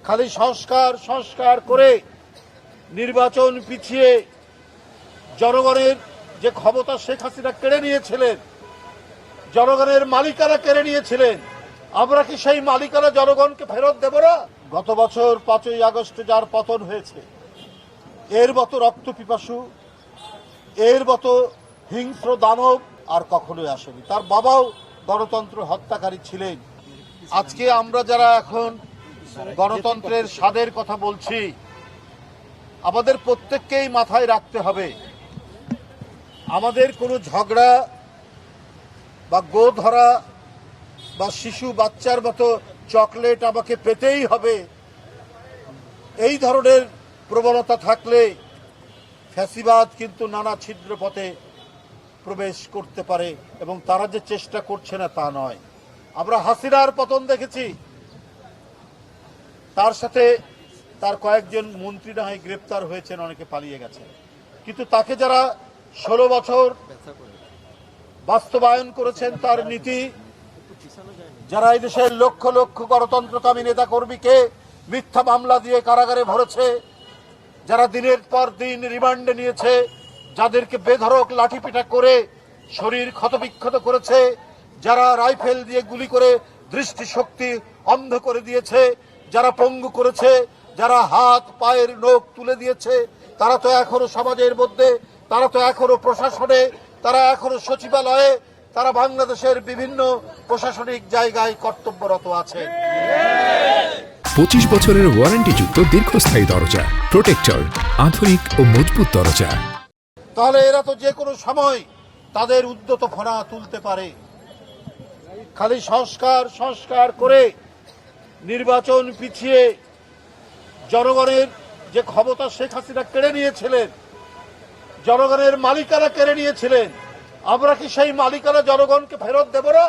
খালি সংস্কার সংস্কার করে নির্বাচন পিছিয়ে জনগণের যে ক্ষমতা শেখ হাসিনা কেড়ে নিয়েছিলেন, জনগণের মালিকানা কেড়ে নিয়েছিলেন, আমরা কি সেই মালিকানা জনগণকে ফেরত দেব না? গত বছর 5ই আগস্ট যার পতন হয়েছে, এর মতো রক্তপিপাসু, এর মতো হিংস্র দানব আর কখনোই আসেনি। তার বাবাও গণতন্ত্র হত্যাকারী ছিলেন। আজকে আমরা যারা এখন গণতন্ত্রের স্বাদের কথা বলছি, আমাদের প্রত্যেককেই মাথায় রাখতে হবে, আমাদের কোনো ঝগড়া বা গো ধরা বা শিশু বাচ্চার মতো চকলেট আমাকে পেতেই হবে, এই ধরনের প্রবণতা থাকলে ফ্যাসিবাদ কিন্তু নানা ছিদ্র পথে প্রবেশ করতে পারে, এবং তারা যে চেষ্টা করছে না তা নয়। আমরা হাসিনার পতন দেখেছি, তার সাথে তার কয়েকজন মন্ত্রী না হয় গ্রেপ্তার হয়েছেন, অনেকে পালিয়ে গেছে, কিন্তু তাকে যারা 16 বছর বাস্তবায়ন করেছেন তার নীতি, যারা এই দেশের লক্ষ লক্ষ গণতন্ত্রকামী নেতা কর্মীকে মিথ্যা মামলা দিয়ে কারাগারে ভরেছে, যারা দিনের পর দিন রিমান্ডে নিয়েছে, যাদেরকে বেধড়ক লাঠিপিটা করে শরীর ক্ষতবিক্ষত করেছে, যারা রাইফেল দিয়ে গুলি করে দৃষ্টিশক্তি অন্ধ করে দিয়েছে, যারা পঙ্গু করেছে, যারা হাত পায়ের নখ তুলে দিয়েছে, তারা তো এখনো সমাজের মধ্যে, তারা তো এখনো প্রশাসনে, তারা এখনো সচিবালয়ে, তারা বাংলাদেশের বিভিন্ন প্রশাসনিক জায়গায় কর্তব্যরত আছে। 25 বছরের ওয়ারেন্টিযুক্ত দীর্ঘস্থায়ী দরজা প্রোটেক্টর, আধুনিক ও মজবুত দরজা। তাহলে এরা তো যে কোনো সময় তাদের উদ্যত ফোনা তুলতে পারে। খালি সংস্কার সংস্কার করে নির্বাচন পিছিয়ে জনগণের যে ক্ষমতা শেখ হাসিনা কেড়ে নিয়েছিলেন, জনগণের মালিকানা কেড়ে নিয়েছিলেন, আমরা কি সেই মালিকানা জনগণকে ফেরত দেব না?